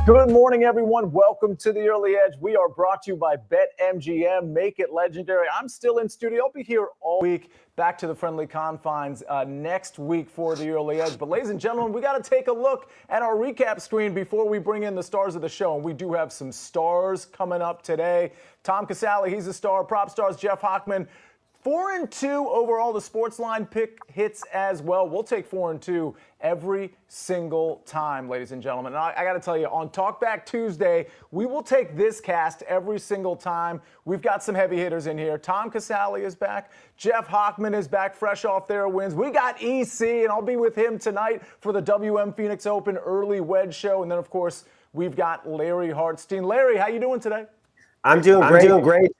Good morning, everyone. Welcome to the Early Edge. We are brought to you by BetMGM. Make it legendary. I'm still in studio. I'll be here all week. Back to the friendly confines next week for the Early Edge. But ladies and gentlemen, we got to take a look at our recap screen before we bring in the stars of the show. And we do have some stars coming up today. Tom Casale, he's a star. Prop stars Jeff Hochman. 4-2 overall. The SportsLine Pick hits as well. We'll take 4-2 every single time, ladies and gentlemen. And I got to tell you, on Talkback Tuesday, we will take this cast every single time. We've got some heavy hitters in here. Tom Casale is back. Jeff Hochman is back, fresh off their wins. We got EC, and I'll be with him tonight for the WM Phoenix Open early wedge show. And then, of course, we've got Larry Hartstein. Larry, how you doing today? I'm doing great.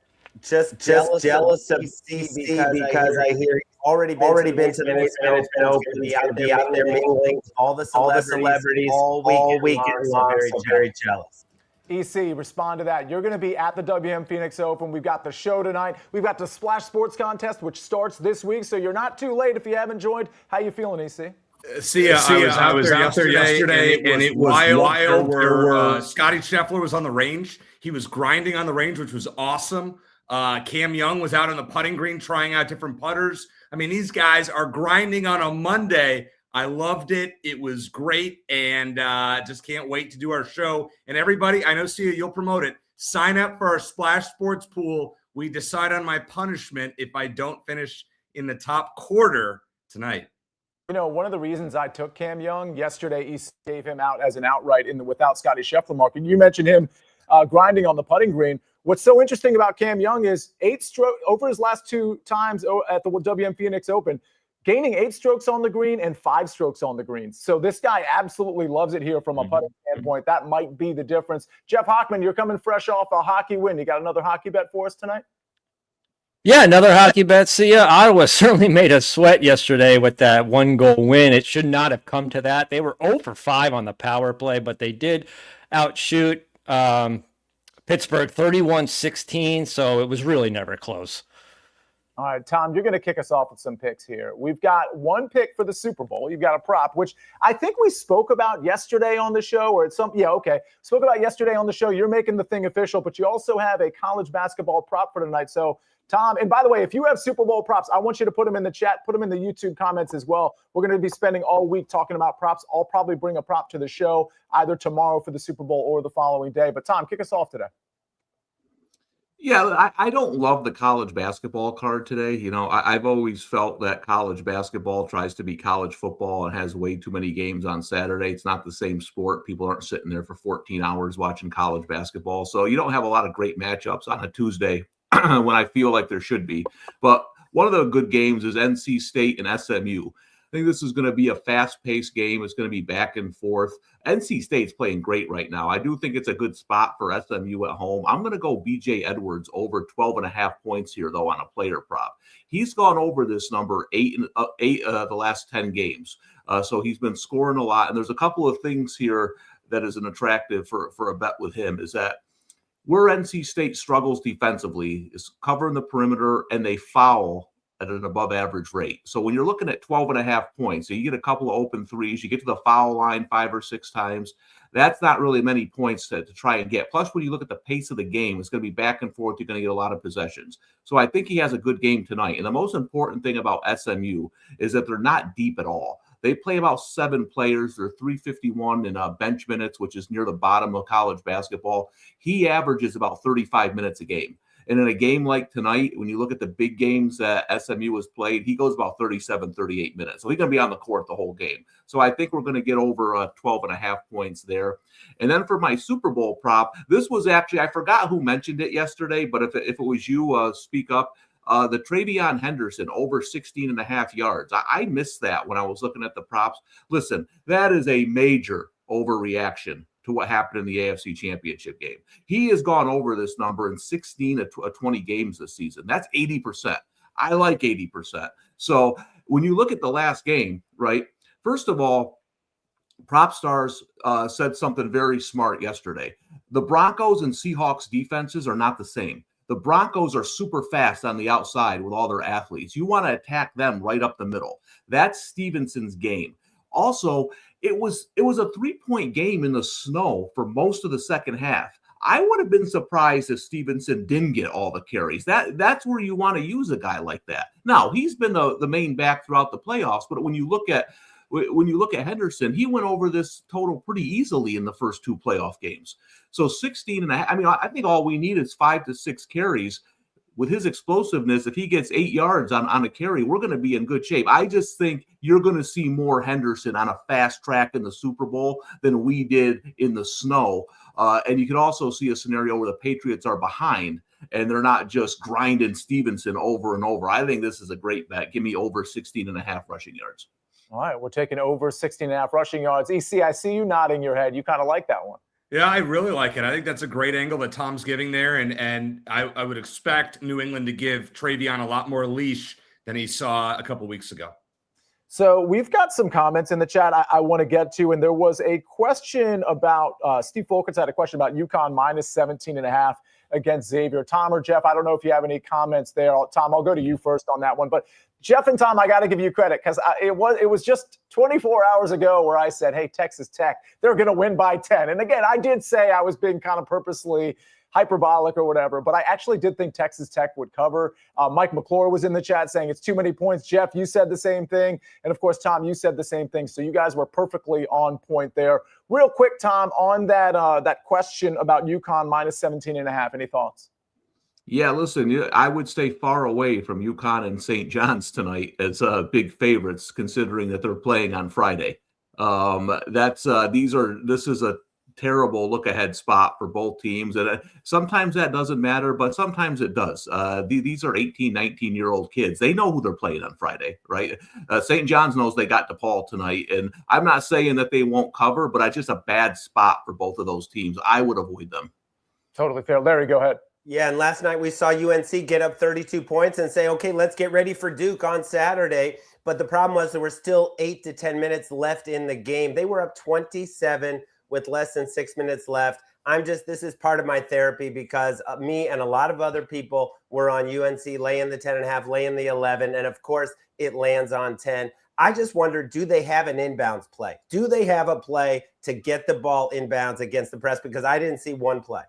Just jealous of CC because I hear he's already been to the Phoenix Open, be out there mingling all the celebrities all weekend long. So very jealous. EC, respond to that. You're going to be at the WM Phoenix Open. We've got the show tonight. We've got the Splash Sports Contest, which starts this week, so you're not too late if you haven't joined. How you feeling, EC? Sia, I was out there yesterday, and it was wild. Scotty Scheffler was on the range. He was grinding on the range, which was awesome. Cam Young was out on the putting green trying out different putters. I mean, these guys are grinding on a Monday. I loved it. It was great, and just can't wait to do our show. And everybody, I know, Sia, you'll promote it. Sign up for our Splash Sports pool. We decide on my punishment if I don't finish in the top quarter tonight. You know, one of the reasons I took Cam Young yesterday, EC gave him out as an outright in the without Scotty Scheffler market. You mentioned him grinding on the putting green. What's so interesting about Cam Young is 8 strokes over his last 2 times at the WM Phoenix Open, gaining 8 strokes on the green and 5 strokes on the green. So this guy absolutely loves it here from a putting standpoint. That might be the difference. Jeff Hochman, you're coming fresh off a hockey win. You got another hockey bet for us tonight? Yeah, another hockey bet. See ya. Ottawa certainly made us sweat yesterday with that 1-goal win. It should not have come to that. They were 0 for 5 on the power play, but they did outshoot Pittsburgh 31-16, so it was really never close. All right, Tom, you're going to kick us off with some picks here. We've got one pick for the Super Bowl. You've got a prop, which I think we spoke about yesterday on the show, or spoke about yesterday on the show. You're making the thing official, but you also have a college basketball prop for tonight. So, Tom, and by the way, if you have Super Bowl props, I want you to put them in the chat, put them in the YouTube comments as well. We're going to be spending all week talking about props. I'll probably bring a prop to the show either tomorrow for the Super Bowl or the following day. But, Tom, kick us off today. Yeah, I don't love the college basketball card today. You know, I've always felt that college basketball tries to be college football and has way too many games on Saturday. It's not the same sport. People aren't sitting there for 14 hours watching college basketball. So you don't have a lot of great matchups on a Tuesday when I feel like there should be. But one of the good games is NC State and SMU. I think this is going to be a fast-paced game. It's going to be back and forth. NC State's playing great right now. I do think it's a good spot for SMU at home. I'm going to go BJ Edwards over 12.5 points here, though, on a player prop. He's gone over this number eight the last 10 games. So he's been scoring a lot. And there's a couple of things here that is an attractive for a bet with him is that where NC State struggles defensively is covering the perimeter, and they foul at an above average rate. So when you're looking at 12.5 points, so you get a couple of open threes, you get to the foul line 5 or 6 times, that's not really many points to try and get. Plus, when you look at the pace of the game, it's going to be back and forth. You're going to get a lot of possessions. So I think he has a good game tonight. And the most important thing about SMU is that they're not deep at all. They play about 7 players. They're 351 in bench minutes, which is near the bottom of college basketball. He averages about 35 minutes a game. And in a game like tonight, when you look at the big games that SMU has played, he goes about 37, 38 minutes. So he's going to be on the court the whole game. So I think we're going to get over 12.5 points there. And then for my Super Bowl prop, this was actually, I forgot who mentioned it yesterday, but if it was you, speak up. The Travion Henderson over 16.5 yards. I missed that when I was looking at the props. Listen, that is a major overreaction to what happened in the AFC Championship game. He has gone over this number in 16 of 20 games this season. That's 80%. I like 80%. So when you look at the last game, right, first of all, PropStars said something very smart yesterday. The Broncos and Seahawks defenses are not the same. The Broncos are super fast on the outside with all their athletes. You want to attack them right up the middle. That's Stevenson's game. Also, it was a 3-point game in the snow for most of the second half. I would have been surprised if Stevenson didn't get all the carries. That's where you want to use a guy like that. Now, he's been the main back throughout the playoffs, but when you look at Henderson, he went over this total pretty easily in the first 2 playoff games. So 16 and a half. I mean, I think all we need is 5 to 6 carries. With his explosiveness, if he gets 8 yards on a carry, we're going to be in good shape. I just think you're going to see more Henderson on a fast track in the Super Bowl than we did in the snow. And you can also see a scenario where the Patriots are behind and they're not just grinding Stevenson over and over. I think this is a great bet. Give me over 16 and a half rushing yards. All right, we're taking over 16 and a half rushing yards. EC, I see you nodding your head. You kind of like that one. Yeah, I really like it. I think that's a great angle that Tom's giving there, and I would expect New England to give Travion a lot more leash than he saw a couple weeks ago. So we've got some comments in the chat I want to get to, and there was a question about Steve Folkers had a question about UConn minus 17 and a half against Xavier. Tom or Jeff, I don't know if you have any comments there. Tom, I'll go to you first on that one, but Jeff and Tom, I got to give you credit because it was just 24 hours ago where I said, hey, Texas Tech, they're going to win by 10. And again, I did say I was being kind of purposely hyperbolic or whatever, but I actually did think Texas Tech would cover. Mike McClure was in the chat saying it's too many points. Jeff, you said the same thing. And of course, Tom, you said the same thing. So you guys were perfectly on point there. Real quick, Tom, on that question about UConn minus 17 and a half, any thoughts? Yeah, listen, I would stay far away from UConn and St. John's tonight as big favorites, considering that they're playing on Friday. This is a terrible look-ahead spot for both teams, and sometimes that doesn't matter, but sometimes it does. These are 18, 19-year-old kids. They know who they're playing on Friday, right? St. John's knows they got DePaul tonight, and I'm not saying that they won't cover, but it's just a bad spot for both of those teams. I would avoid them. Totally fair. Larry, go ahead. Yeah, and last night we saw UNC get up 32 points and say, okay, let's get ready for Duke on Saturday. But the problem was there were still 8 to 10 minutes left in the game. They were up 27 with less than 6 minutes left. This is part of my therapy because me and a lot of other people were on UNC laying the 10.5, laying the 11, and of course it lands on 10. I just wonder, do they have an inbounds play? Do they have a play to get the ball inbounds against the press? Because I didn't see one play.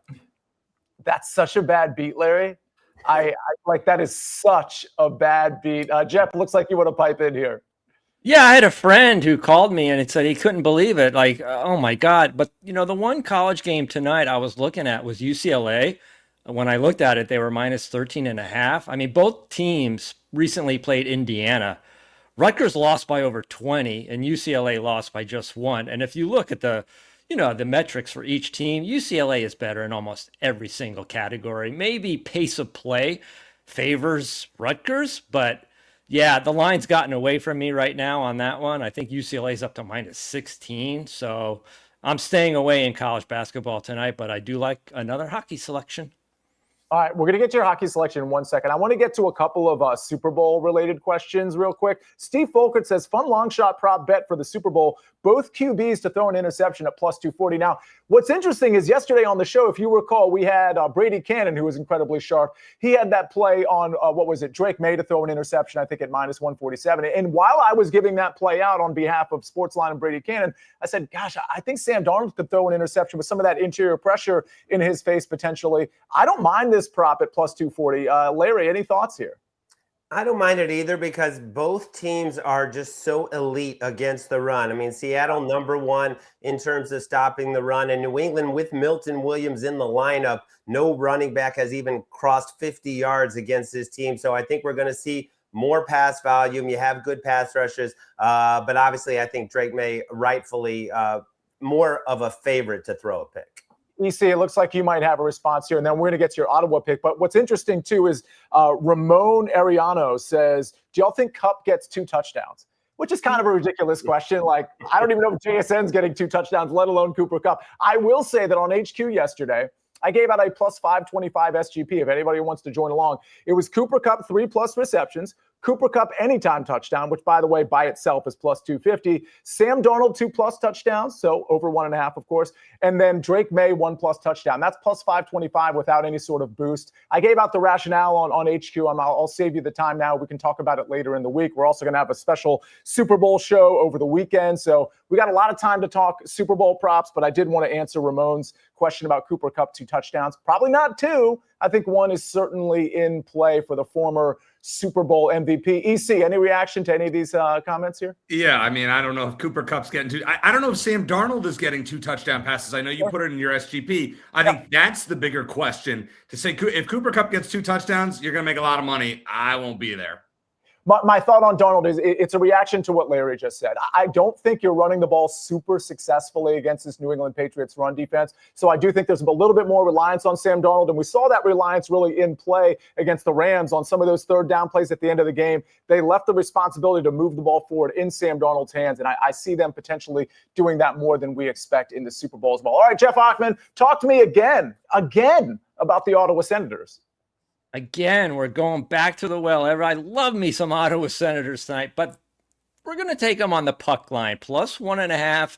That's such a bad beat, Larry. I like that is such a bad beat. Jeff, looks like you want to pipe in here. Yeah, I had a friend who called me and it said he couldn't believe it. Like, oh my God. But, the one college game tonight I was looking at was UCLA. When I looked at it, they were minus 13 and a half. I mean, both teams recently played Indiana. Rutgers lost by over 20 and UCLA lost by just 1. And if you look at the metrics for each team, UCLA is better in almost every single category. Maybe pace of play favors Rutgers, but yeah, the line's gotten away from me right now on that one. I think UCLA's up to minus 16, so I'm staying away in college basketball tonight, but I do like another hockey selection. All right, we're going to get to your hockey selection in 1 second. I want to get to a couple of Super Bowl-related questions real quick. Steve Folkert says, fun long shot prop bet for the Super Bowl. Both QBs to throw an interception at plus 240. Now, what's interesting is yesterday on the show, if you recall, we had Brady Cannon, who was incredibly sharp. He had that play on, Drake May to throw an interception, I think, at minus 147. And while I was giving that play out on behalf of SportsLine and Brady Cannon, I said, gosh, I think Sam Darnold could throw an interception with some of that interior pressure in his face potentially. I don't mind this prop at plus 240. Larry, any thoughts here? I don't mind it either because both teams are just so elite against the run. I mean, Seattle number 1 in terms of stopping the run, and New England with Milton Williams in the lineup, no running back has even crossed 50 yards against this team. So I think we're going to see more pass volume. You have good pass rushers, but obviously I think Drake May rightfully more of a favorite to throw a pick. EC, it looks like you might have a response here, and then we're going to get to your Ottawa pick. But what's interesting, too, is Ramon Ariano says, do y'all think Kupp gets 2 touchdowns? Which is kind of a ridiculous question. Like, I don't even know if JSN's getting 2 touchdowns, let alone Cooper Kupp. I will say that on HQ yesterday, I gave out a plus 525 SGP if anybody wants to join along. It was Cooper Kupp 3+ receptions, Cooper Kupp anytime touchdown, which, by the way, by itself is plus 250. Sam Darnold, 2+ touchdowns, so over 1.5, of course. And then Drake May, 1+ touchdown. That's plus 525 without any sort of boost. I gave out the rationale on HQ. I'll save you the time now. We can talk about it later in the week. We're also going to have a special Super Bowl show over the weekend. So we got a lot of time to talk Super Bowl props, but I did want to answer Ramon's question about Cooper Kupp 2 touchdowns. Probably not 2. I think 1 is certainly in play for the former Super Bowl MVP. EC, any reaction to any of these comments here? Yeah, I mean, I don't know if Cooper Kupp's getting 2. I don't know if Sam Darnold is getting 2 touchdown passes. I know you put it in your SGP. I think that's the bigger question. To say if Cooper Kupp gets 2 touchdowns, you're going to make a lot of money. I won't be there. My thought on Darnold is it's a reaction to what Larry just said. I don't think you're running the ball super successfully against this New England Patriots run defense. So I do think there's a little bit more reliance on Sam Darnold. And we saw that reliance really in play against the Rams on some of those third down plays at the end of the game. They left the responsibility to move the ball forward in Sam Darnold's hands. And I see them potentially doing that more than we expect in the Super Bowl as well. All right, Jeff Hochman, talk to me again about the Ottawa Senators. Again, we're going back to the well. I love me some Ottawa Senators tonight, but we're going to take them on the puck line. Plus 1.5,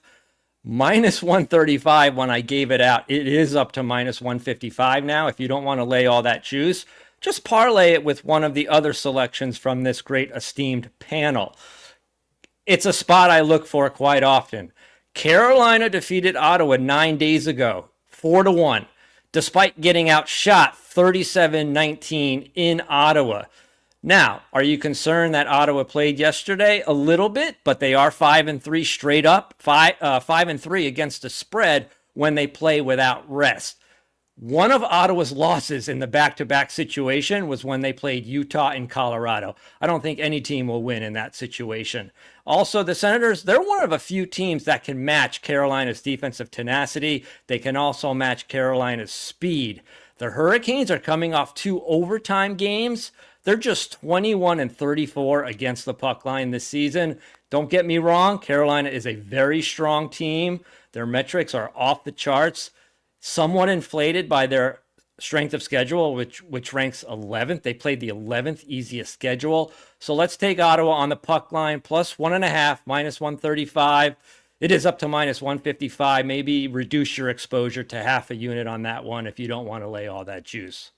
minus 135 when I gave it out. It is up to minus 155 now. If you don't want to lay all that juice, just parlay it with one of the other selections from this great esteemed panel. It's a spot I look for quite often. Carolina defeated Ottawa 9 days ago, 4-1. Despite getting outshot 37-19 in Ottawa. Now, are you concerned that Ottawa played yesterday? A little bit, but they are 5-3 straight up, 5-3 against the spread when they play without rest. One of Ottawa's losses in the back-to-back situation was when they played Utah and Colorado. I don't think any team will win in that situation. Also, the Senators, they're one of a few teams that can match Carolina's defensive tenacity. They can also match Carolina's speed. The Hurricanes are coming off 2 overtime games. They're just 21-34 against the puck line this season. Don't get me wrong, Carolina is a very strong team. Their metrics are off the charts. Somewhat inflated by their strength of schedule, which ranks 11th. They played the 11th easiest schedule. So let's take Ottawa on the puck line, plus 1.5, minus 135. It is up to minus 155. Maybe reduce your exposure to half a unit on that one if you don't want to lay all that juice.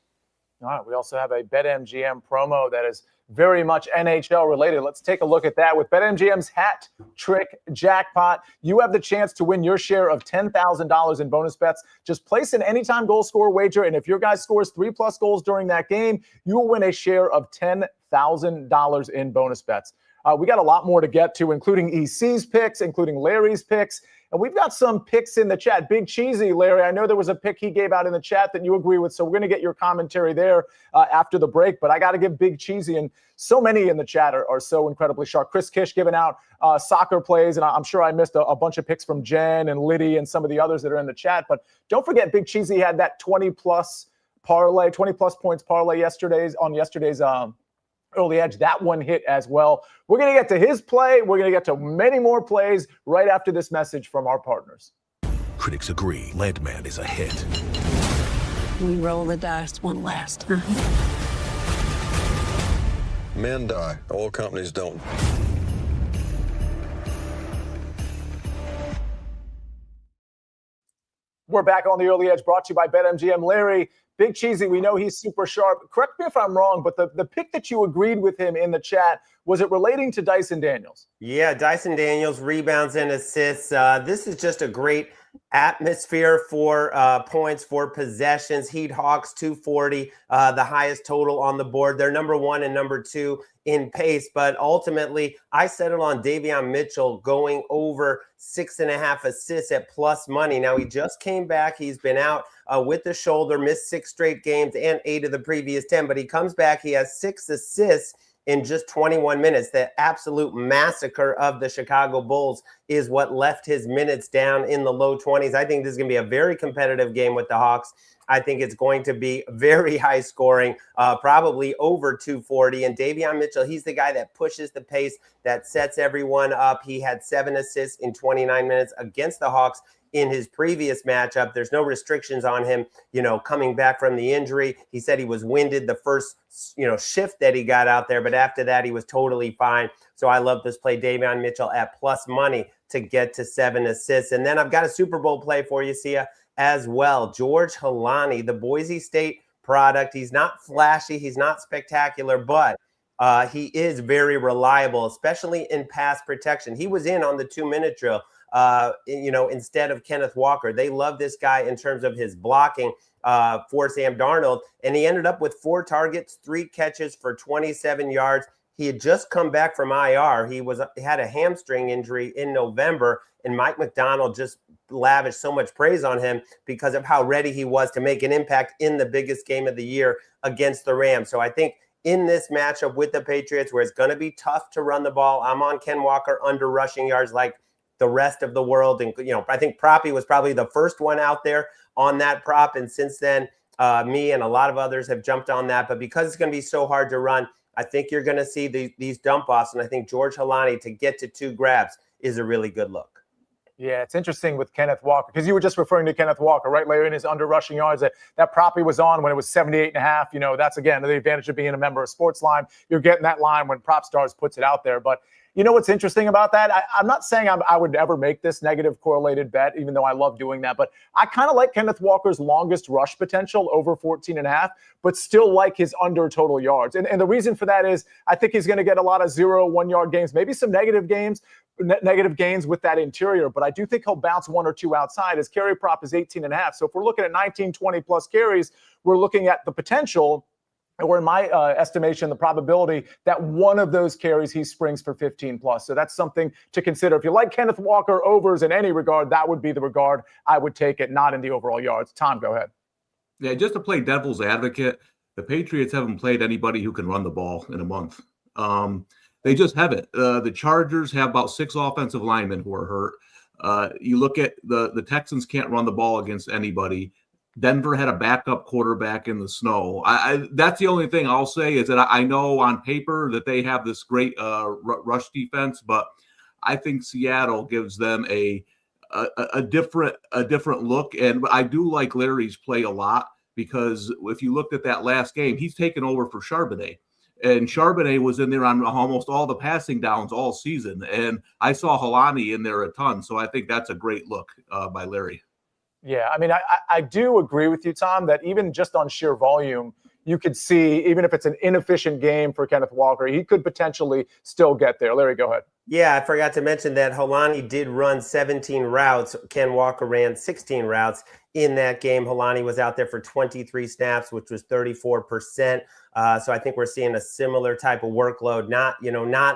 All right, we also have a BetMGM promo that is very much NHL related. Let's take a look at that. With BetMGM's Hat Trick Jackpot, you have the chance to win your share of $10,000 in bonus bets. Just place an anytime goal scorer wager, and if your guy scores 3+ goals during that game, you will win a share of $10,000 in bonus bets. We got a lot more to get to, including EC's picks, including Larry's picks. And we've got some picks in the chat. Big Cheesy, Larry, I know there was a pick he gave out in the chat that you agree with, so we're going to get your commentary there after the break. But I got to give Big Cheesy, and so many in the chat are so incredibly sharp. Chris Kish giving out soccer plays, and I'm sure I missed a bunch of picks from Jen and Liddy and some of the others that are in the chat. But don't forget, Big Cheesy had that 20+ points parlay yesterday's Early Edge. That one hit as well. We're going to get to his play. We're going to get to many more plays right after this message from our partners. Critics agree Landman is a hit. We roll the dice one last time. Men die. Oil companies don't. We're back on the Early Edge, brought to you by BetMGM. Larry, Big Cheesy, we know he's super sharp. Correct me if I'm wrong, but the pick that you agreed with him in the chat, was it relating to Dyson Daniels? Yeah, Dyson Daniels, rebounds and assists. This is just a great atmosphere for points, for possessions. Heat Hawks 240, the highest total on the board. They're number 1 and number 2 in pace, but ultimately I settled on Davion Mitchell going over 6.5 assists at plus money. Now he just came back. He's been out with the shoulder, missed 6 straight games and 8 of the previous 10, but he comes back. He has 6 assists in just 21 minutes. The absolute massacre of the Chicago Bulls is what left his minutes down in the low 20s. I think this is going to be a very competitive game with the Hawks. I think it's going to be very high scoring, probably over 240. And Davion Mitchell, he's the guy that pushes the pace, that sets everyone up. He had 7 assists in 29 minutes against the Hawks in his previous matchup. There's no restrictions on him, coming back from the injury. He said he was winded the first, shift that he got out there, but after that, he was totally fine. So I love this play, Davion Mitchell at plus money to get to 7 assists. And then I've got a Super Bowl play for you, Sia, as well. George Holani, the Boise State product. He's not flashy. He's not spectacular, but he is very reliable, especially in pass protection. He was in on the 2-minute drill, instead of Kenneth Walker. They love this guy in terms of his blocking for Sam Darnold. And he ended up with 4 targets, 3 catches for 27 yards. He had just come back from IR. He had a hamstring injury in November, and Mike McDonald just lavished so much praise on him because of how ready he was to make an impact in the biggest game of the year against the Rams. So I think in this matchup with the Patriots, where it's going to be tough to run the ball, I'm on Ken Walker under rushing yards like the rest of the world. And, I think Proppy was probably the first one out there on that prop. And since then, me and a lot of others have jumped on that. But because it's going to be so hard to run, I think you're going to see these dump offs. And I think George Holani to get to 2 grabs is a really good look. Yeah, it's interesting with Kenneth Walker, because you were just referring to Kenneth Walker, right? Later in his under rushing yards, that prop he was on when it was 78.5. That's, again, the advantage of being a member of SportsLine. You're getting that line when Prop Stars puts it out there. But what's interesting about that? I'm not saying I would ever make this negative correlated bet, even though I love doing that. But I kind of like Kenneth Walker's longest rush potential over 14.5, but still like his under total yards. And the reason for that is I think he's going to get a lot of 0-1 yard games, maybe some negative gains with that interior. But I do think he'll bounce 1 or 2 outside. His carry prop is 18.5. So if we're looking at 19, 20 plus carries, we're looking at the potential, or in my estimation, the probability that one of those carries he springs for 15 plus. So that's something to consider. If you like Kenneth Walker overs in any regard, that would be the regard I would take it, not in the overall yards. Tom, go ahead. Yeah, just to play devil's advocate, the Patriots haven't played anybody who can run the ball in a month. They just haven't. The Chargers have about 6 offensive linemen who are hurt. You look at the Texans can't run the ball against anybody. Denver had a backup quarterback in the snow. That's the only thing I'll say is that I know on paper that they have this great rush defense, but I think Seattle gives them a different look. And I do like Larry's play a lot, because if you looked at that last game, he's taken over for Charbonnet. And Charbonnet was in there on almost all the passing downs all season. And I saw Holani in there a ton. So I think that's a great look by Larry. Yeah, I mean, I do agree with you, Tom, that even just on sheer volume, you could see, even if it's an inefficient game for Kenneth Walker, he could potentially still get there. Larry, go ahead. Yeah, I forgot to mention that Holani did run 17 routes. Ken Walker ran 16 routes in that game. Holani was out there for 23 snaps, which was 34%. So I think we're seeing a similar type of workload, not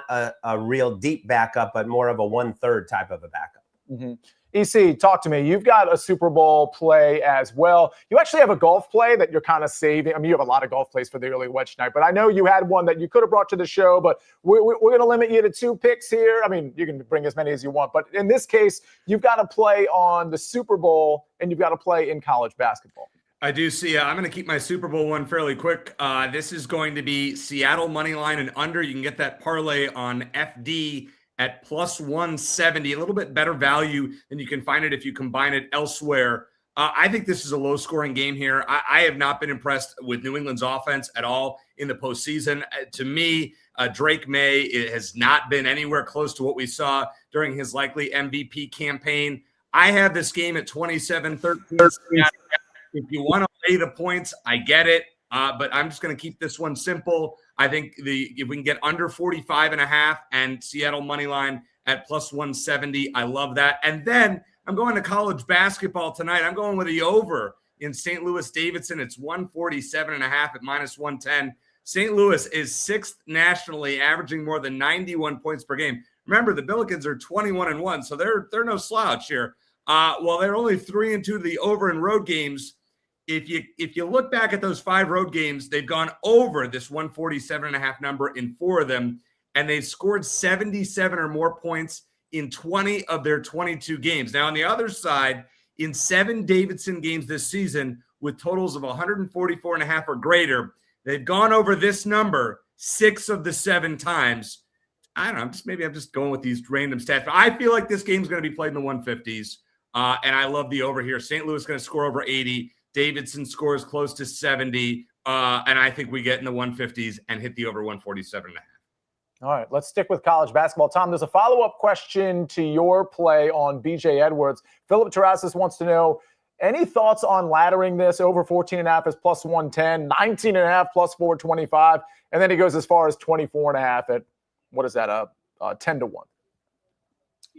a real deep backup, but more of a 1/3 type of a backup. Mm-hmm. EC, talk to me. You've got a Super Bowl play as well. You actually have a golf play that you're kind of saving. I mean, you have a lot of golf plays for the early wedge tonight, but I know you had one that you could have brought to the show, but we're going to limit you to 2 picks here. I mean, you can bring as many as you want, but in this case, you've got to play on the Super Bowl and you've got to play in college basketball. I do see. I'm going to keep my Super Bowl one fairly quick. This is going to be Seattle money line and under. You can get that parlay on FD at plus 170, a little bit better value than you can find it if you combine it elsewhere. I think this is a low-scoring game here. I have not been impressed with New England's offense at all in the postseason. To me, Drake May has not been anywhere close to what we saw during his likely MVP campaign. I have this game at 27-13. If you want to lay the points, I get it. But I'm just going to keep this one simple. I think if we can get under 45.5 and Seattle money line at plus 170, I love that. And then I'm going to college basketball tonight. I'm going with the over in St. Louis Davidson. It's 147.5 at minus 110. St. Louis is 6th nationally, averaging more than 91 points per game. Remember, the Billikens are 21-1, so they're no slouch here. While they're only 3-2 to the over in road games, if you look back at those 5 road games, they've gone over this 147.5 number in 4 of them, and they've scored 77 or more points in 20 of their 22 games. Now, on the other side, in 7 Davidson games this season with totals of 144.5 or greater, they've gone over this number 6 of the 7 times. I don't know. I'm just going with these random stats. But I feel like this game's going to be played in the 150s. And I love the over here. St. Louis is going to score over 80. Davidson scores close to 70. And I think we get in the 150s and hit the over 147.5. All right, let's stick with college basketball. Tom, there's a follow-up question to your play on BJ Edwards. Philip Terrassis wants to know, any thoughts on laddering this? Over 14.5 is plus 110, 19.5 plus 425, and then he goes as far as 24.5 at, what is that, 10 to 1.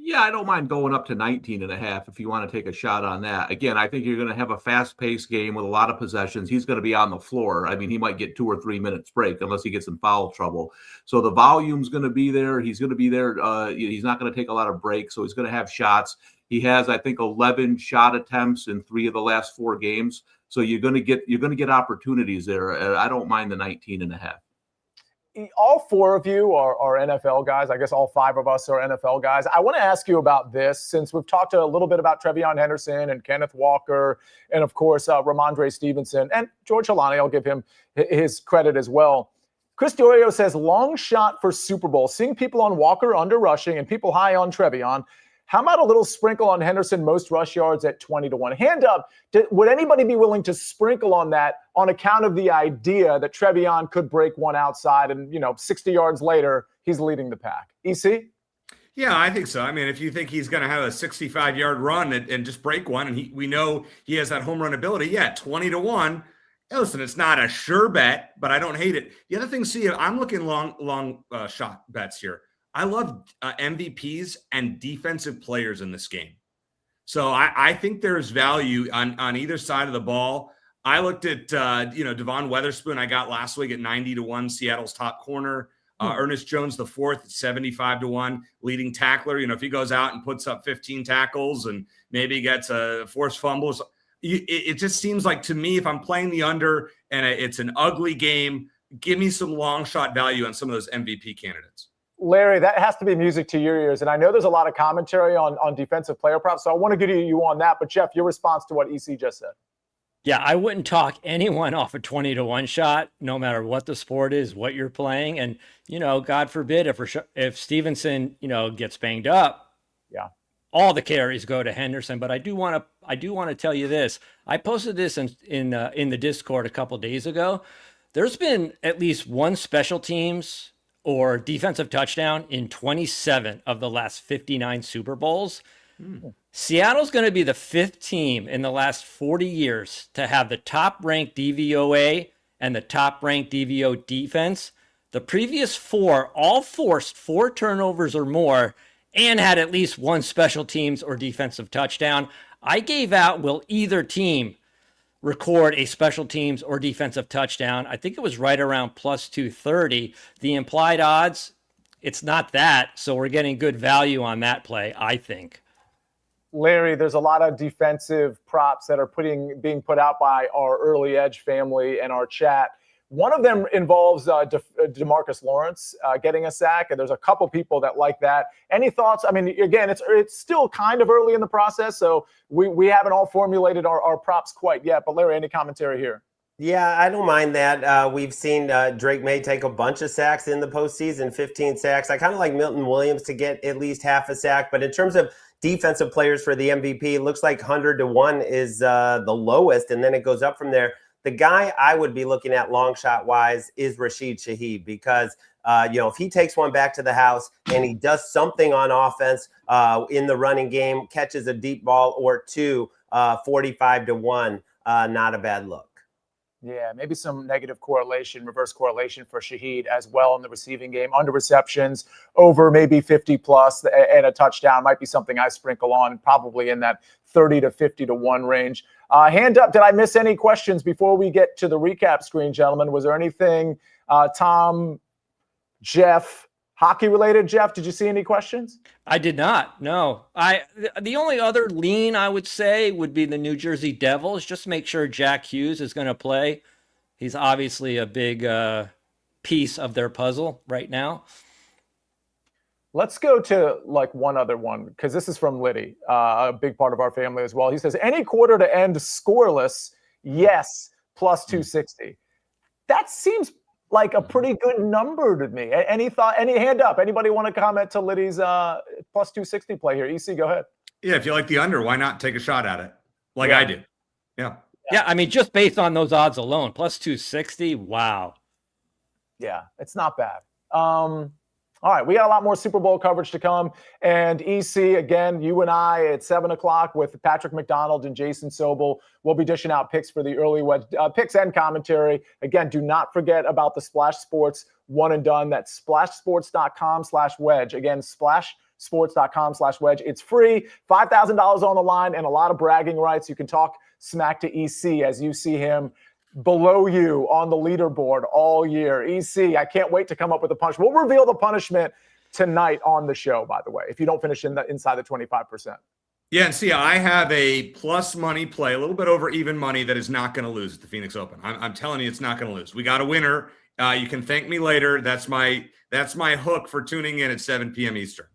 Yeah, I don't mind going up to 19.5 if you want to take a shot on that. Again, I think you're going to have a fast-paced game with a lot of possessions. He's going to be on the floor. I mean, he might get 2 or 3 minutes break unless he gets in foul trouble. So the volume's going to be there. He's going to be there. He's not going to take a lot of breaks, so he's going to have shots. He has, I think, 11 shot attempts in 3 of the last 4 games. So you're going to get opportunities there. I don't mind the 19.5. All 4 of you are NFL guys. I guess all 5 of us are NFL guys. I want to ask you about this, since we've talked a little bit about Trevion Henderson and Kenneth Walker and, of course, Ramondre Stevenson and George Halani. I'll give him his credit as well. Chris Diorio says, long shot for Super Bowl. Seeing people on Walker under rushing and people high on Trevion. How about a little sprinkle on Henderson, most rush yards at 20 to 1? Hand up. Would anybody be willing to sprinkle on that on account of the idea that Trevion could break one outside and, 60 yards later, he's leading the pack? EC? Yeah, I think so. I mean, if you think he's going to have a 65-yard run and just break one, and we know he has that home run ability, yeah, 20 to 1. Hey, listen, it's not a sure bet, but I don't hate it. The other thing, see, I'm looking long shot bets here. I love MVPs and defensive players in this game. So I think there's value on either side of the ball. I looked at, Devon Weatherspoon I got last week at 90 to 1, Seattle's top corner. Ernest Jones, the 4th, at 75 to 1, leading tackler. If he goes out and puts up 15 tackles and maybe gets a forced fumble, it just seems like, to me, if I'm playing the under and it's an ugly game, give me some long shot value on some of those MVP candidates. Larry, that has to be music to your ears. And I know there's a lot of commentary on defensive player props, so I want to get you on that. But, Jeff, your response to what EC just said. Yeah, I wouldn't talk anyone off a 20 to 1 shot, no matter what the sport is, what you're playing. And, God forbid if Stevenson, gets banged up, yeah, all the carries go to Henderson. But I do want to tell you this. I posted this in the Discord a couple days ago. There's been at least one special teams or defensive touchdown in 27 of the last 59 Super Bowls. Seattle's going to be the 5th team in the last 40 years to have the top-ranked DVOA and the top-ranked DVO defense. The previous 4 all forced 4 turnovers or more and had at least one special teams or defensive touchdown. I gave out, will either team record a special teams or defensive touchdown? I think it was right around plus 230. The implied odds, it's not that. So we're getting good value on that play, I think. Larry, there's a lot of defensive props that are being put out by our Early Edge family and our chat. One of them involves DeMarcus Lawrence getting a sack, and there's a couple people that like that. Any thoughts? I mean, again, it's still kind of early in the process, so we haven't all formulated our props quite yet. But Larry, any commentary here? Yeah, I don't mind that. We've seen Drake May take a bunch of sacks in the postseason, 15 sacks. I kind of like Milton Williams to get at least half a sack. But in terms of defensive players for the MVP, it looks like 100 to 1 is the lowest, and then it goes up from there. The guy I would be looking at long shot wise is Rashid Shaheed, because if he takes one back to the house and he does something on offense in the running game, catches a deep ball or 2, 45 to 1, not a bad look. Yeah, maybe some negative correlation, reverse correlation for Shaheed as well in the receiving game. Under receptions, over maybe 50 plus, and a touchdown might be something I sprinkle on, probably in that 30 to 50 to 1 range. Hand up, did I miss any questions before we get to the recap screen, gentlemen? Was there anything, Tom, Jeff, hockey-related? Jeff, did you see any questions? I did not, no. The only other lean I would say would be the New Jersey Devils. Just make sure Jack Hughes is going to play. He's obviously a big piece of their puzzle right now. Let's go to like one other one, because this is from Liddy, a big part of our family as well. He says, any quarter to end scoreless, yes, plus 260. That seems like a pretty good number to me. Any thought, any hand up? Anybody want to comment to Liddy's plus 260 play here? EC, go ahead. Yeah, if you like the under, why not take a shot at it like I did? Yeah. Yeah, I mean, just based on those odds alone, plus 260, wow. Yeah, it's not bad. All right, we got a lot more Super Bowl coverage to come. And EC, again, you and I at 7 o'clock with Patrick McDonald and Jason Sobel. We'll be dishing out picks for the early wedge, picks and commentary. Again, do not forget about the Splash Sports one and done. That's splashsports.com/wedge. Again, splashsports.com/wedge. It's free, $5,000 on the line, and a lot of bragging rights. You can talk smack to EC as you see him below you on the leaderboard all year. EC, I can't wait to come up with a punishment. We'll reveal the punishment tonight on the show, by the way, if you don't finish inside the 25%. Yeah, and see, I have a plus money play, a little bit over even money that is not going to lose at the Phoenix Open. I'm telling you, it's not going to lose. We got a winner. You can thank me later. That's my hook for tuning in at 7 p.m. Eastern.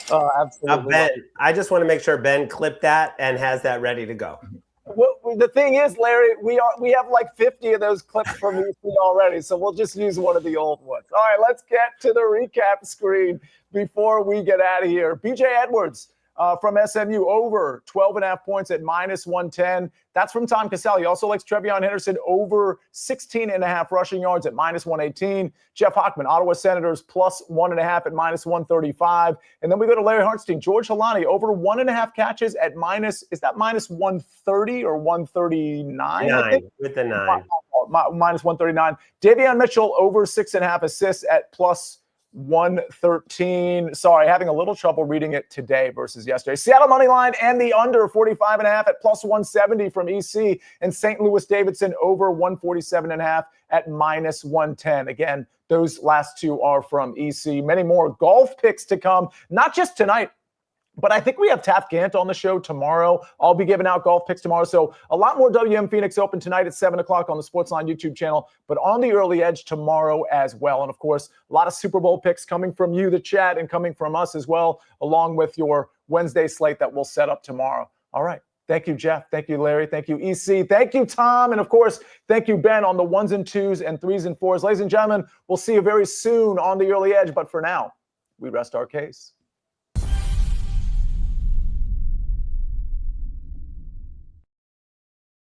Oh, absolutely. Ben, I just want to make sure Ben clipped that and has that ready to go. Well, the thing is, Larry, we have like 50 of those clips from EC already, so we'll just use one of the old ones. All right, let's get to the recap screen before we get out of here. BJ Edwards from SMU over 12.5 points at -110. That's from Tom Casale. He also likes Trevion Henderson over 16.5 rushing yards at -118. Jeff Hochman, Ottawa Senators +1.5 at -135. And then we go to Larry Hartstein. George Halani over 1.5 catches at -130 or 139? Nine, with the 9. -139. Davion Mitchell over 6.5 assists at +113. Sorry, having a little trouble reading it today versus yesterday. Seattle money line and the under 45.5 at +170 from EC, and St. Louis Davidson over 147.5 at -110. Again, those last two are from EC. Many more golf picks to come, not just tonight, but I think we have Taft Gant on the show tomorrow. I'll be giving out golf picks tomorrow. So a lot more WM Phoenix Open tonight at 7 o'clock on the SportsLine YouTube channel, but on the early edge tomorrow as well. And of course, a lot of Super Bowl picks coming from you, the chat, and coming from us as well, along with your Wednesday slate that we'll set up tomorrow. All right. Thank you, Jeff. Thank you, Larry. Thank you, EC. Thank you, Tom. And of course, thank you, Ben, on the 1s and 2s and 3s and 4s. Ladies and gentlemen, we'll see you very soon on the early edge. But for now, we rest our case.